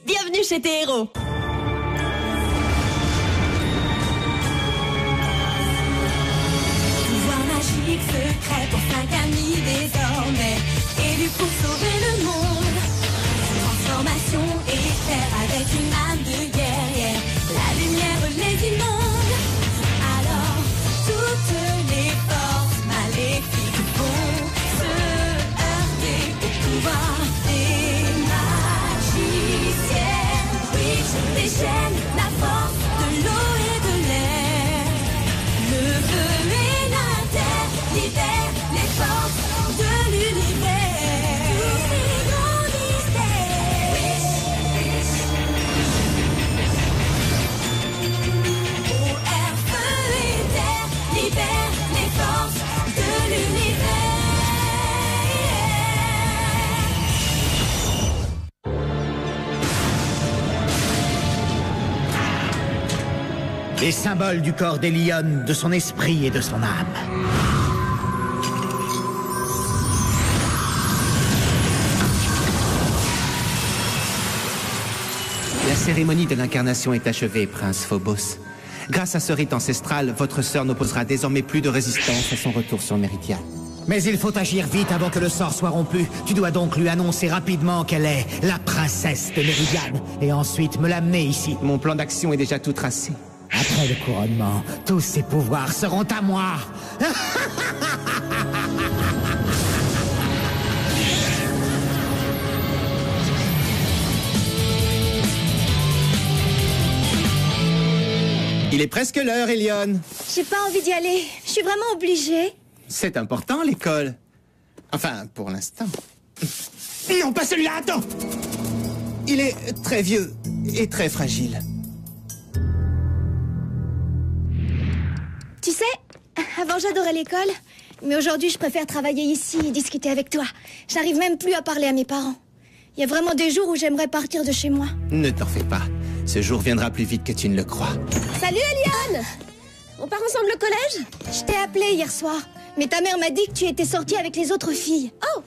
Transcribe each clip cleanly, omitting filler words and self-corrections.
bienvenue chez tes héros. Pouvoir magique, secret pour 5 amis désormais. Élu pour sauver le monde. Transformation éclair avec une âme de guerrière. La lumière les inonde. Alors, toutes les forces maléfiques vont se heurter au pouvoir des magiciens. Oui, je déchaîne la force de l'eau et de l'air. Le feu et la terre libèrent les forces de l'univers. Tous ces grands mystères. Eau, air, feu et terre libèrent les forces de l'univers. Les symboles du corps d'Elion, de son esprit et de son âme. La cérémonie de l'incarnation est achevée, prince Phobos. Grâce à ce rite ancestral, votre sœur n'opposera désormais plus de résistance à son retour sur Meridian. Mais il faut agir vite avant que le sort soit rompu. Tu dois donc lui annoncer rapidement qu'elle est la princesse de Meridian. Et ensuite me l'amener ici. Mon plan d'action est déjà tout tracé. Après le couronnement, tous ses pouvoirs seront à moi. Il est presque l'heure, Elion. J'ai pas envie d'y aller. Je suis vraiment obligée. C'est important, l'école. Enfin, pour l'instant. Non, pas celui-là, attends. Il est très vieux et très fragile. Tu sais, avant j'adorais l'école, mais aujourd'hui je préfère travailler ici et discuter avec toi. J'arrive même plus à parler à mes parents. Il y a vraiment des jours où j'aimerais partir de chez moi. Ne t'en fais pas. Ce jour viendra plus vite que tu ne le crois. Salut Eliane! On part ensemble au collège? Je t'ai appelé hier soir, mais ta mère m'a dit que tu étais sortie avec les autres filles. Oh!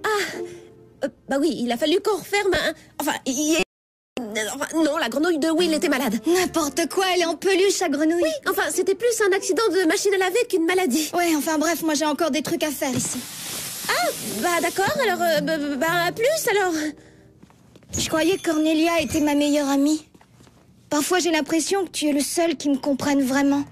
Ah! Bah oui, il a fallu qu'on referme un... Enfin, non, la grenouille de Will était malade. N'importe quoi, elle est en peluche, sa grenouille. Oui, enfin, c'était plus un accident de machine à laver qu'une maladie. Ouais, enfin bref, moi j'ai encore des trucs à faire ici. Ah, bah d'accord, alors, à plus, alors. Je croyais que Cornelia était ma meilleure amie. Parfois j'ai l'impression que tu es le seul qui me comprenne vraiment.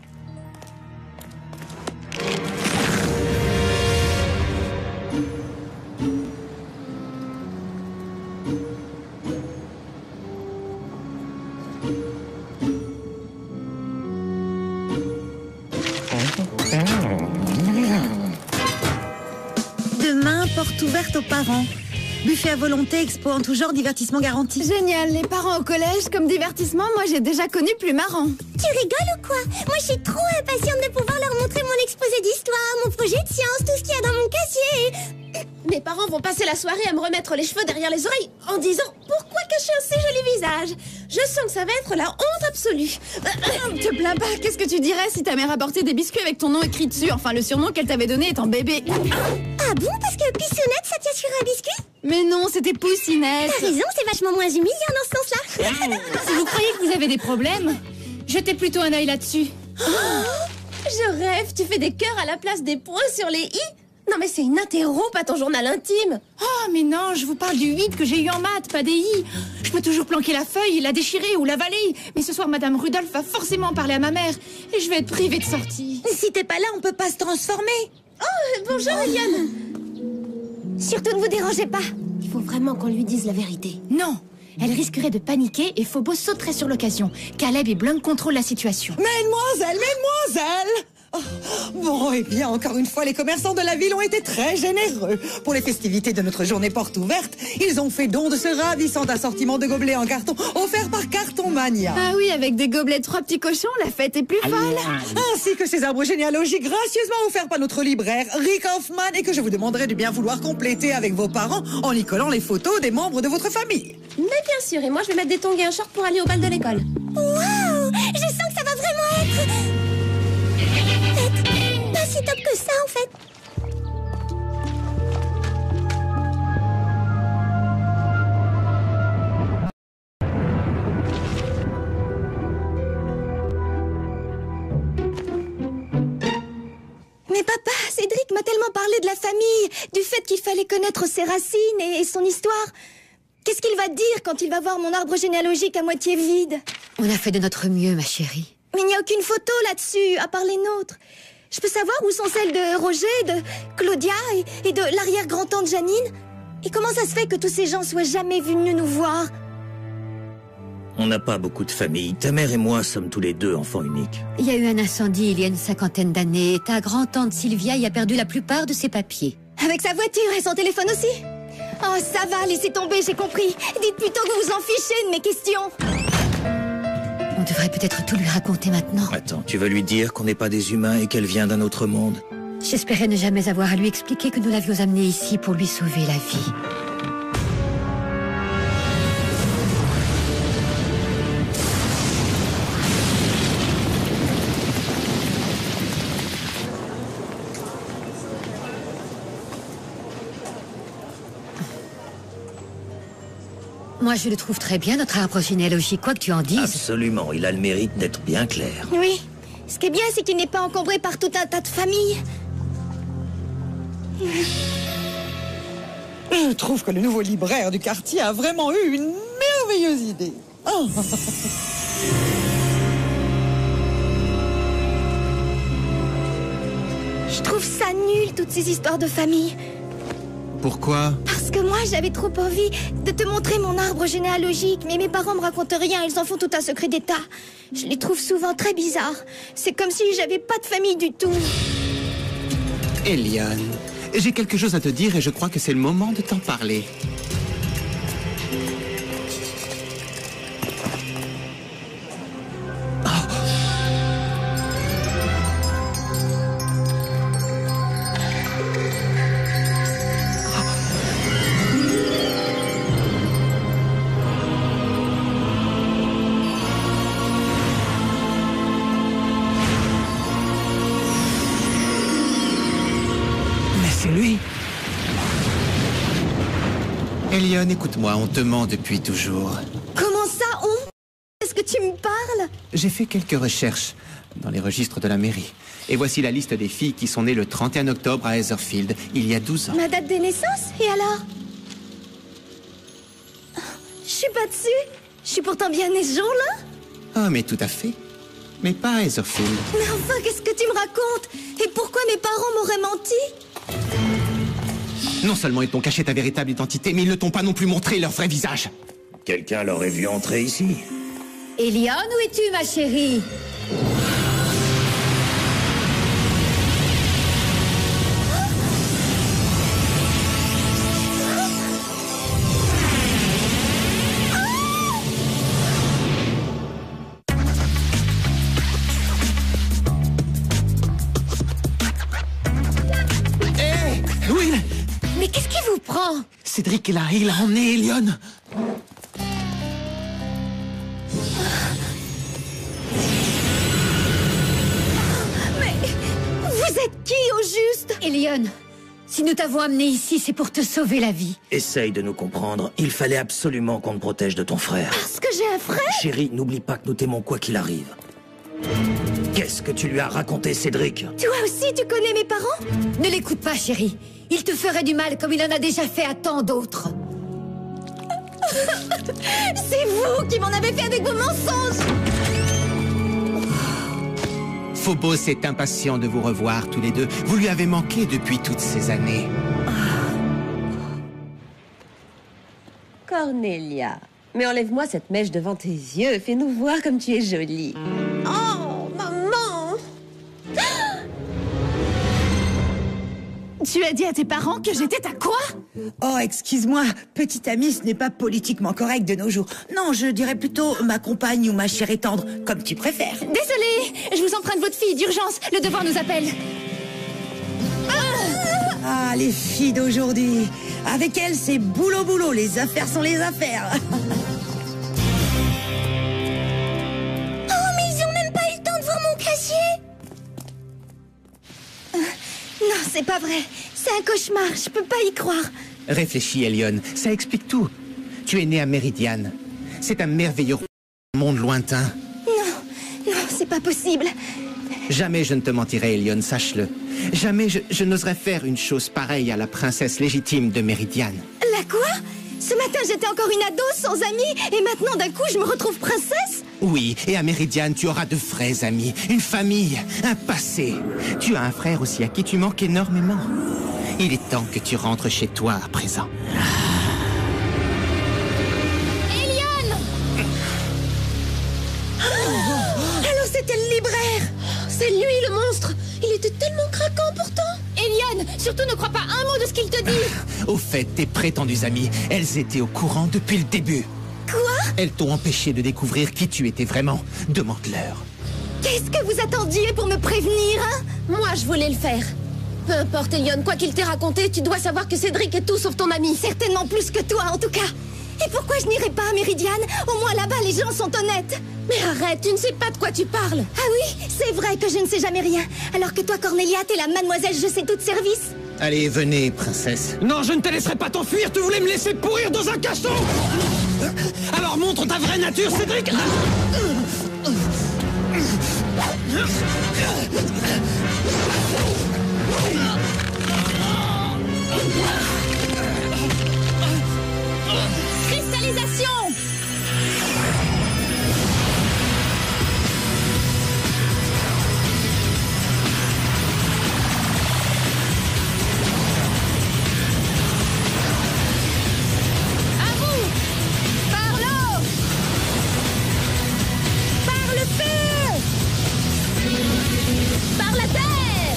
Demain, porte ouverte aux parents. Buffet à volonté, expo en tout genre, divertissement garanti. Génial, les parents au collège comme divertissement, moi j'ai déjà connu plus marrant. Tu rigoles ou quoi? Moi je suis trop impatiente de pouvoir leur montrer mon exposé d'histoire, mon projet de science, tout ce qu'il y a dans mon casier. Mes parents vont passer la soirée à me remettre les cheveux derrière les oreilles en disant « Pourquoi cacher un si joli visage ?» Je sens que ça va être la honte absolue. Te plains pas, qu'est-ce que tu dirais si ta mère apportait des biscuits avec ton nom écrit dessus? Enfin, le surnom qu'elle t'avait donné étant bébé. Ah bon? Parce que Pissounette, ça tient sur un biscuit? Mais non, c'était Poussinette. T'as raison, c'est vachement moins humiliant dans ce sens-là. Si vous croyez que vous avez des problèmes, jetez plutôt un œil là-dessus. Je rêve, tu fais des cœurs à la place des points sur les i. Non mais c'est une interrompe à ton journal intime. Oh, mais non, je vous parle du 8 que j'ai eu en maths, pas des i. Je peux toujours planquer la feuille, la déchirer ou l'avaler. Mais ce soir, Madame Rudolph va forcément parler à ma mère. Et je vais être privée de sortie. Si t'es pas là, on peut pas se transformer. Oh, bonjour Eliane. Surtout ne vous dérangez pas. Il faut vraiment qu'on lui dise la vérité. Non, elle risquerait de paniquer et Phobos sauterait sur l'occasion. Caleb et Blunk contrôlent la situation. Mesdemoiselles, mesdemoiselles! Oh, bon, eh bien, encore une fois, les commerçants de la ville ont été très généreux. Pour les festivités de notre journée porte ouverte, ils ont fait don de ce ravissant assortiment de gobelets en carton offert par Carton Mania. Ah oui, avec des gobelets de 3 petits cochons, la fête est plus folle. Ainsi que ces arbres généalogiques gracieusement offerts par notre libraire Rick Hoffman et que je vous demanderai de bien vouloir compléter avec vos parents en y collant les photos des membres de votre famille. Mais bien sûr, et moi je vais mettre des tongs et un short pour aller au bal de l'école. Waouh! Je sens que ça va vraiment être pas si top que ça en fait. Mais papa, Cédric m'a tellement parlé de la famille, du fait qu'il fallait connaître ses racines et son histoire. Qu'est-ce qu'il va dire quand il va voir mon arbre généalogique à moitié vide? On a fait de notre mieux, ma chérie. Mais il n'y a aucune photo là-dessus, à part les nôtres. Je peux savoir où sont celles de Roger, de Claudia et de l'arrière-grand-tante Janine? Et comment ça se fait que tous ces gens soient jamais venus nous voir? On n'a pas beaucoup de famille. Ta mère et moi sommes tous les deux enfants uniques. Il y a eu un incendie il y a une 50aine d'années et ta grand-tante Sylvia y a perdu la plupart de ses papiers. Avec sa voiture et son téléphone aussi? Oh, ça va, laissez tomber, j'ai compris. Dites plutôt que vous vous en fichez de mes questions. On devrait peut-être tout lui raconter maintenant. Attends, tu veux lui dire qu'on n'est pas des humains et qu'elle vient d'un autre monde? J'espérais ne jamais avoir à lui expliquer que nous l'avions amenée ici pour lui sauver la vie. Moi, je le trouve très bien, notre arbre généalogique, quoi que tu en dises. Absolument, il a le mérite d'être bien clair. Oui. Ce qui est bien, c'est qu'il n'est pas encombré par tout un tas de familles. Je trouve que le nouveau libraire du quartier a vraiment eu une merveilleuse idée. Oh. Je trouve ça nul, toutes ces histoires de famille. Pourquoi? Parce que moi, j'avais trop envie de te montrer mon arbre généalogique, mais mes parents me racontent rien, ils en font tout un secret d'État. Je les trouve souvent très bizarres. C'est comme si j'avais pas de famille du tout. Eliane, j'ai quelque chose à te dire et je crois que c'est le moment de t'en parler. Lui. Eliane, écoute-moi, on te ment depuis toujours. Comment ça, on? Est-ce que tu me parles? J'ai fait quelques recherches dans les registres de la mairie. Et voici la liste des filles qui sont nées le 31 octobre à Heatherfield, il y a 12 ans. Ma date de naissance? Et alors? Je suis pas dessus. Je suis pourtant bien née ce jour-là. Ah, mais tout à fait. Mais pas à Heatherfield. Mais enfin, qu'est-ce que tu me racontes? Et pourquoi mes parents m'auraient menti? Non seulement ils t'ont caché ta véritable identité, mais ils ne t'ont pas non plus montré leur vrai visage. Quelqu'un l'aurait vu entrer ici. Eliane, où es-tu, ma chérie? Mais qu'est-ce qui vous prend? Cédric est là, il a emmené Eliane. Mais vous êtes qui au juste? Eliane, si nous t'avons amené ici, c'est pour te sauver la vie. Essaye de nous comprendre. Il fallait absolument qu'on te protège de ton frère. Parce que j'ai un frère? Chérie, n'oublie pas que nous t'aimons quoi qu'il arrive. Qu'est-ce que tu lui as raconté, Cédric? Toi aussi, tu connais mes parents? Ne l'écoute pas, chérie. Il te ferait du mal comme il en a déjà fait à tant d'autres. C'est vous qui m'en avez fait avec vos mensonges! Phobos est impatient de vous revoir tous les deux. Vous lui avez manqué depuis toutes ces années. Cornelia, mais enlève-moi cette mèche devant tes yeux. Fais-nous voir comme tu es jolie. Oh, maman! Tu as dit à tes parents que j'étais ta quoi? Oh, excuse-moi, petite amie, ce n'est pas politiquement correct de nos jours. Non, je dirais plutôt ma compagne ou ma chérie tendre, comme tu préfères. Désolée, je vous emprunte votre fille d'urgence. Le devoir nous appelle. Ah, les filles d'aujourd'hui. Avec elles, c'est boulot boulot, les affaires sont les affaires. Oh, mais ils ont même pas eu le temps de voir mon casier. Non, c'est pas vrai. C'est un cauchemar, je peux pas y croire. Réfléchis, Eliane, ça explique tout. Tu es née à Méridiane. C'est un merveilleux monde lointain. Non, c'est pas possible. Jamais je ne te mentirai, Elion, sache-le. Jamais je n'oserais faire une chose pareille à la princesse légitime de Méridiane. La quoi? Ce matin, j'étais encore une ado, sans amis, et maintenant, d'un coup, je me retrouve princesse? Oui, et à Méridiane, tu auras de vrais amis, une famille, un passé. Tu as un frère aussi à qui tu manques énormément. Il est temps que tu rentres chez toi à présent. Elion! Alors c'était le libraire. C'est lui le monstre. Il était tellement craquant pourtant. Elion, surtout ne crois pas un mot de ce qu'il te dit. Au fait, tes prétendues amies, elles étaient au courant depuis le début. Quoi? Elles t'ont empêché de découvrir qui tu étais vraiment. Demande-leur. Qu'est-ce que vous attendiez pour me prévenir, hein? Moi, je voulais le faire. Peu importe, Elion, quoi qu'il t'ait raconté, tu dois savoir que Cédric est tout sauf ton ami. Certainement plus que toi, en tout cas. Et pourquoi je n'irai pas à Méridiane? Au moins là-bas, les gens sont honnêtes. Mais arrête, tu ne sais pas de quoi tu parles. Ah oui, c'est vrai que je ne sais jamais rien. Alors que toi, Cornelia, t'es la mademoiselle je sais tout de service. Allez, venez, princesse. Non, je ne te laisserai pas t'enfuir. Tu voulais me laisser pourrir dans un cachot. Alors montre ta vraie nature, Cédric. Cristallisation! À vous! Par l'eau! Par le feu! Par la terre!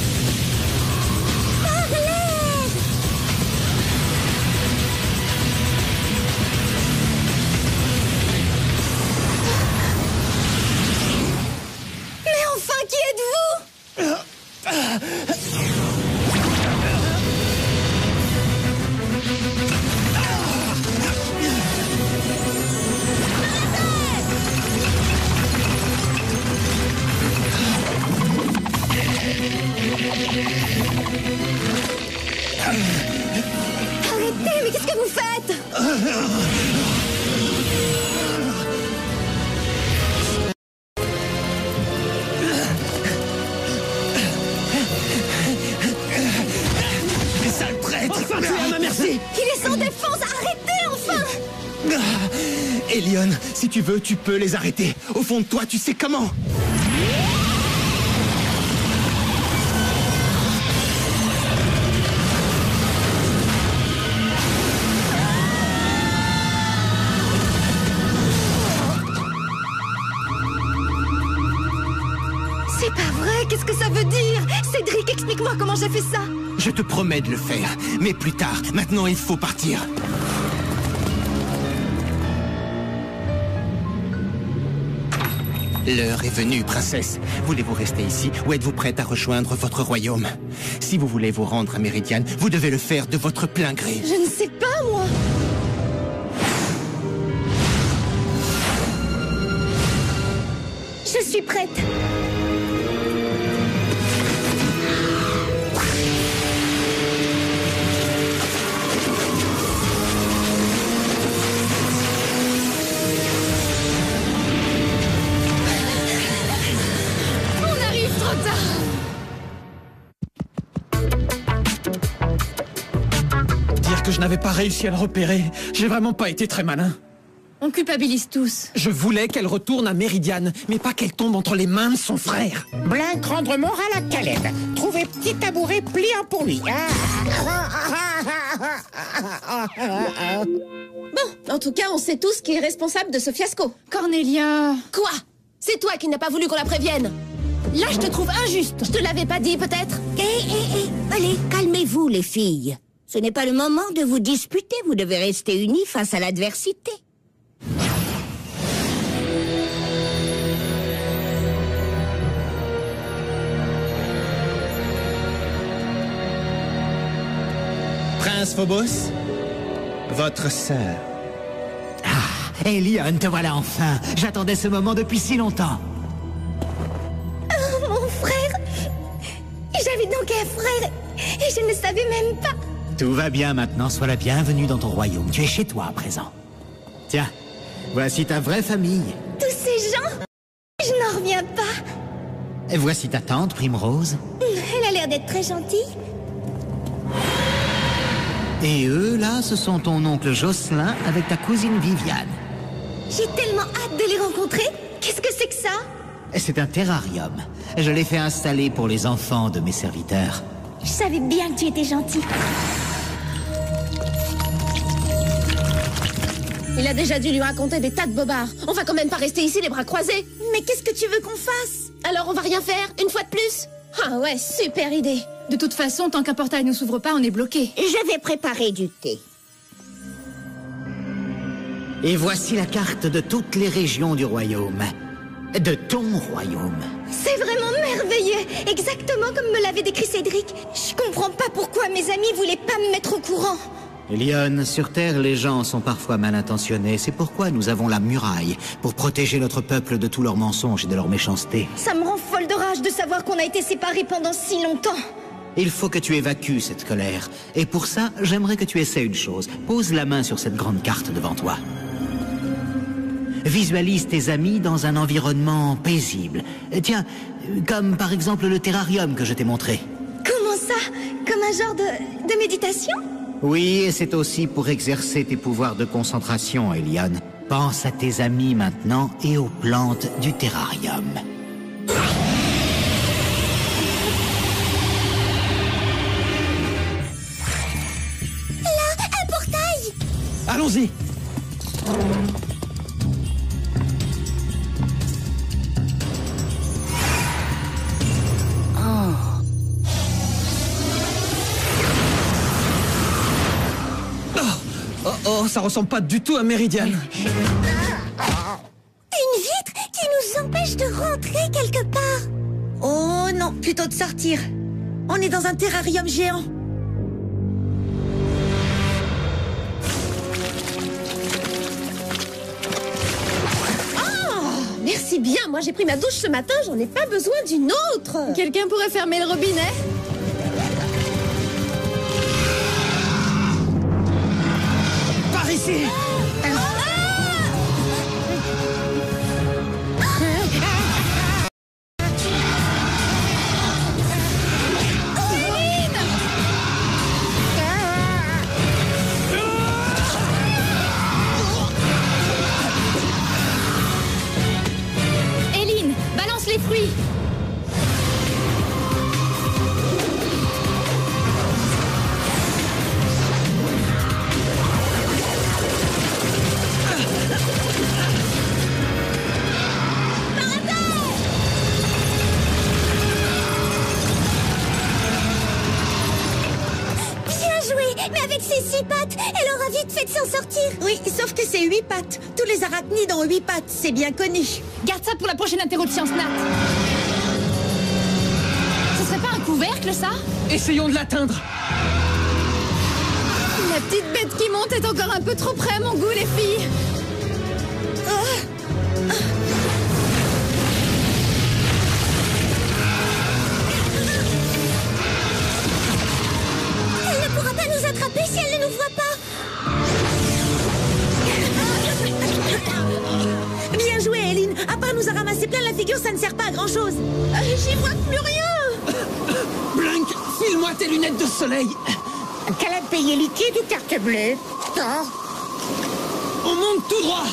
Par l'air! Mais enfin, qui êtes-vous? Arrêtez, mais qu'est-ce que vous faites? Sale traître. Enfin, tu es à ma merci. Il est sans défense, arrêtez enfin! Elion, si tu veux, tu peux les arrêter. Au fond de toi, tu sais comment. C'est pas vrai, qu'est-ce que ça veut dire? Cédric, explique-moi comment j'ai fait ça. Je te promets de le faire, mais plus tard. Maintenant, il faut partir. L'heure est venue, princesse. Voulez-vous rester ici ou êtes-vous prête à rejoindre votre royaume? Si vous voulez vous rendre à Méridiane, vous devez le faire de votre plein gré. Je ne sais pas, moi. Je suis prête. On arrive trop tard! Dire que je n'avais pas réussi à le repérer. J'ai vraiment pas été très malin. On culpabilise tous. Je voulais qu'elle retourne à Méridiane, mais pas qu'elle tombe entre les mains de son frère. Blanc rendre moral à Caleb. Trouver petit tabouret pliant pour lui. Bon, en tout cas, on sait tous qui est responsable de ce fiasco. Cornelia... Quoi? C'est toi qui n'as pas voulu qu'on la prévienne. Là, je te trouve injuste. Je te l'avais pas dit, peut-être? Allez, calmez-vous, les filles. Ce n'est pas le moment de vous disputer. Vous devez rester unis face à l'adversité. Prince Phobos, votre sœur. Ah, Elion, te voilà enfin. J'attendais ce moment depuis si longtemps. Oh, mon frère! J'avais donc un frère et je ne savais même pas. Tout va bien maintenant, sois la bienvenue dans ton royaume. Tu es chez toi à présent. Tiens, voici ta vraie famille. Tous ces gens, je n'en reviens pas. Et voici ta tante, Primrose. Elle a l'air d'être très gentille. Et eux, là, ce sont ton oncle Jocelyn avec ta cousine Viviane. J'ai tellement hâte de les rencontrer. Qu'est-ce que c'est que ça? C'est un terrarium. Je l'ai fait installer pour les enfants de mes serviteurs. Je savais bien que tu étais gentil. Il a déjà dû lui raconter des tas de bobards. On va quand même pas rester ici les bras croisés. Mais qu'est-ce que tu veux qu'on fasse? Alors on va rien faire, une fois de plus? Ah ouais, super idée. De toute façon, tant qu'un portail ne s'ouvre pas, on est bloqué. Je vais préparer du thé. Et voici la carte de toutes les régions du royaume. De ton royaume. C'est vraiment merveilleux. Exactement comme me l'avait décrit Cédric. Je comprends pas pourquoi mes amis voulaient pas me mettre au courant. Lyon, sur Terre, les gens sont parfois mal intentionnés. C'est pourquoi nous avons la muraille, pour protéger notre peuple de tous leurs mensonges et de leur méchanceté. Ça me rend folle de rage de savoir qu'on a été séparés pendant si longtemps. Il faut que tu évacues cette colère. Et pour ça, j'aimerais que tu essaies une chose. Pose la main sur cette grande carte devant toi. Visualise tes amis dans un environnement paisible. Tiens, comme par exemple le terrarium que je t'ai montré. Comment ça? Comme un genre de méditation? Oui, et c'est aussi pour exercer tes pouvoirs de concentration, Elion. Pense à tes amis maintenant et aux plantes du terrarium. Là, un portail! Allons-y. Oh, ça ressemble pas du tout à Méridian. Une vitre qui nous empêche de rentrer quelque part. Oh non, plutôt de sortir. On est dans un terrarium géant. Merci bien, moi j'ai pris ma douche ce matin, j'en ai pas besoin d'une autre. Quelqu'un pourrait fermer le robinet? Par ici. Éline, balance les fruits. Bien joué. Mais avec ses 6 pattes, elle aura vite fait de s'en sortir. Oui, sauf que c'est 8 pattes. Tous les arachnides ont 8 pattes, c'est bien connu. Garde ça pour la prochaine interro de Sciences Nat. Ce serait pas un couvercle, ça? Essayons de l'atteindre. La petite bête qui monte est encore un peu trop près à mon goût, les filles. Elle ne pourra pas nous attraper si elle ne nous voit pas. Bien joué, Eileen. À part nous a ramassé plein la figure, ça ne sert pas à grand-chose. J'y vois plus rien. Blink, file-moi tes lunettes de soleil. Qu'elle a payé liquide ou carte bleue? Oh. On monte tout droit.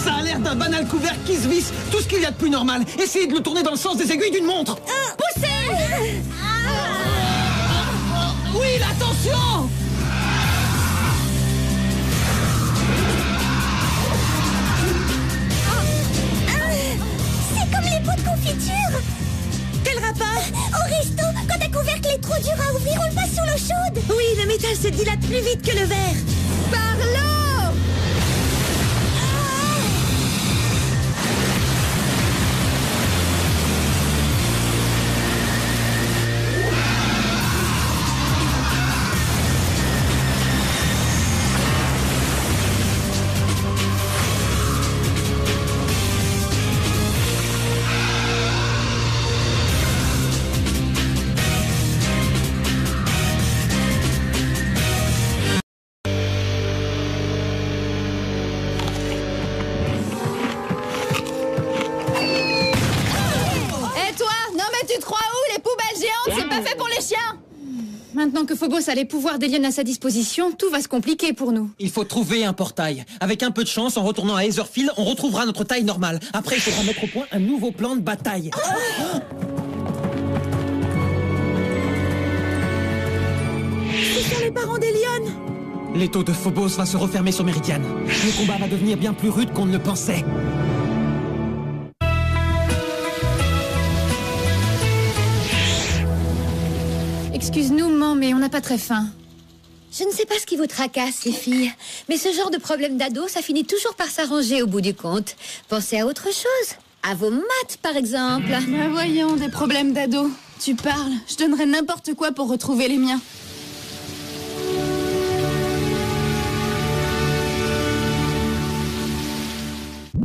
Ça a l'air d'un banal couvercle qui se visse. Tout ce qu'il y a de plus normal. Essayez de le tourner dans le sens des aiguilles d'une montre. Poussez! Oui, attention! C'est comme les pots de confiture. Quel rapport? Au resto, quand un couvercle est trop dur à ouvrir, on le passe sur l'eau chaude. Oui, le métal se dilate plus vite que le verre. Par l'eau! Maintenant que Phobos a les pouvoirs d'Eliane à sa disposition, tout va se compliquer pour nous. Il faut trouver un portail. Avec un peu de chance, en retournant à Aetherfield, on retrouvera notre taille normale. Après, il faudra mettre au point un nouveau plan de bataille. Ce sont les parents d'Eliane. L'étau de Phobos va se refermer sur Meridian. Le combat va devenir bien plus rude qu'on ne le pensait. Excuse-nous, maman, mais on n'a pas très faim. Je ne sais pas ce qui vous tracasse, les filles, mais ce genre de problème d'ado, ça finit toujours par s'arranger au bout du compte. Pensez à autre chose. À vos maths, par exemple. Bah voyons, des problèmes d'ado. Tu parles, je donnerais n'importe quoi pour retrouver les miens.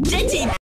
J'ai dit